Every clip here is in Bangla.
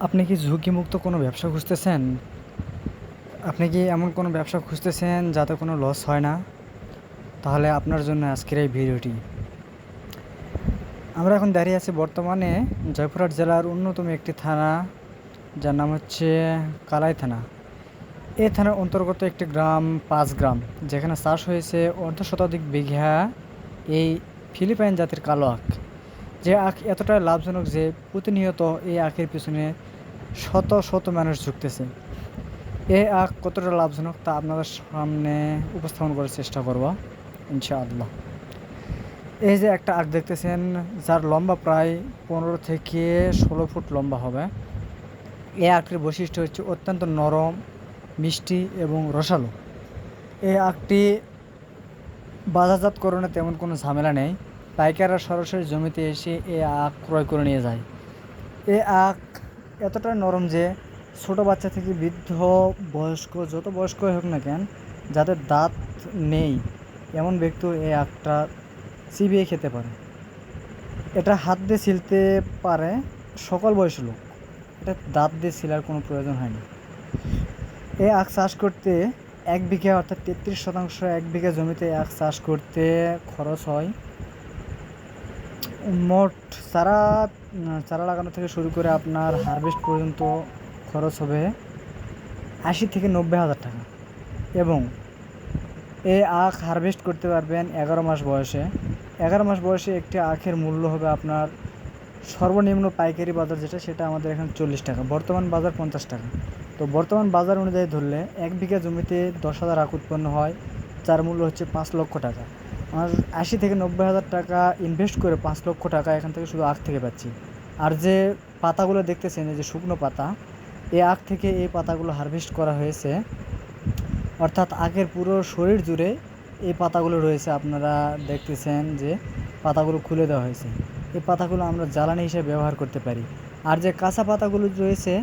আপনি কি ঝুঁকিমুক্ত কোনো ব্যবসা খুঁজতেছেন? আপনি কি এমন কোনো ব্যবসা খুঁজতেছেন যাতে কোনো লস হয় না? তাহলে আপনার জন্য আজকের এই ভিডিওটি। আমরা এখন দাঁড়িয়ে আছি বর্তমানে জয়পুরহাট জেলার অন্যতম একটি থানা, যার নাম হচ্ছে কালাই থানা। এই থানার অন্তর্গত একটি গ্রাম পাঁচগ্রাম, যেখানে চাষ হয়েছে অর্ধশতাধিক বিঘা এই ফিলিপাইন জাতের কালো আখ। যে আখ এতটাই লাভজনক যে প্রতিনিয়ত এই আখের পিছনে শত শত মানুষ ঝুঁকতেছে। এই আখ কতটা লাভজনক তা আপনাদের সামনে উপস্থাপন করার চেষ্টা করব ইনশাআল্লাহ। এই যে একটা আখ দেখতেছেন, যার লম্বা প্রায় 15 থেকে 16 ফুট লম্বা হবে। এই আখটির বৈশিষ্ট্য হচ্ছে অত্যন্ত নরম, মিষ্টি এবং রসালো। এই আখটি বাজারজাতকরণে তেমন কোনো ঝামেলা নেই। পাইকাররা সরাসরি জমিতে এসে এই আখ ক্রয় করে নিয়ে যায়। এই আখ এতটা নরম যে ছোট বাচ্চা থেকে বৃদ্ধ, বয়স্ক, যত বয়স্কই হোক না কেন, যাদের দাঁত নেই এমন ব্যক্তিও এই আখটা চিবিয়ে খেতে পারে। এটা হাত দিয়ে ছিলতে পারে সকল বয়সী লোক। এটা দাঁত দিয়ে ছিলার কোনো প্রয়োজন হয় না। এই আখ চাষ করতে 1 বিঘা অর্থাৎ 33% 1 বিঘা জমিতে আখ চাষ করতে খরচ হয় মোট চারা লাগানো থেকে শুরু করে আপনার হারভেস্ট পর্যন্ত খরচ হবে 80 থেকে 90 হাজার টাকা। এবং এই আখ হারভেস্ট করতে পারবেন 11 মাস বয়সে। 11 মাস বয়সে একটি আখের মূল্য হবে আপনার সর্বনিম্ন পাইকারি বাজার যেটা, সেটা আমাদের এখানে 40 টাকা, বর্তমান বাজার 50 টাকা। তো বর্তমান বাজার অনুযায়ী ধরলে 1 বিঘা জমিতে 10,000 আখ উৎপন্ন হয়, যার মূল্য হচ্ছে 5 লক্ষ টাকা। আর 80 থেকে 90 হাজার টাকা ইনভেস্ট করে 5 লক্ষ টাকা এখান থেকে শুধু আখ থেকে পাচ্ছি। আর যে পাতাগুলো দেখতেছেন, এই যে শুকনো পাতা, এই আখ থেকে এই পাতাগুলো হারভেস্ট করা হয়েছে, অর্থাৎ আখের পুরো শরীর জুড়ে এই পাতাগুলো রয়েছে। আপনারা দেখতেছেন যে পাতাগুলো খুলে দেওয়া হয়েছে। এই পাতাগুলো আমরা জ্বালানি হিসেবে ব্যবহার করতে পারি। আর যে কাঁচা পাতাগুলো রয়েছে,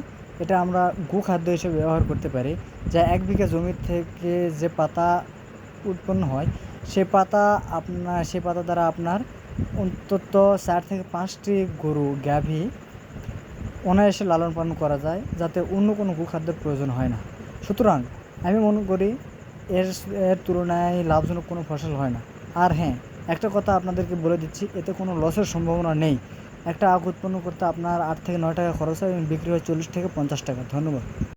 এটা আমরা গোখাদ্য হিসেবে ব্যবহার করতে পারি। যা 1 বিঘা জমি থেকে যে পাতা উৎপন্ন হয়, সে পাতা দ্বারা আপনার অন্তত 4 থেকে 5টি গরু, গাভী অনায়াসে লালন পালন করা যায়, যাতে অন্য কোনো গোখাদ্যের প্রয়োজন হয় না। সুতরাং আমি মনে করি এর তুলনায় লাভজনক কোনো ফসল হয় না। আর হ্যাঁ, একটা কথা আপনাদেরকে বলে দিচ্ছি, এতে কোনো লসের সম্ভাবনা নেই। একটা আখ উৎপন্ন করতে আপনার 8 থেকে 9 টাকা খরচ হয় এবং বিক্রি হয় 40 থেকে 50 টাকা। ধন্যবাদ।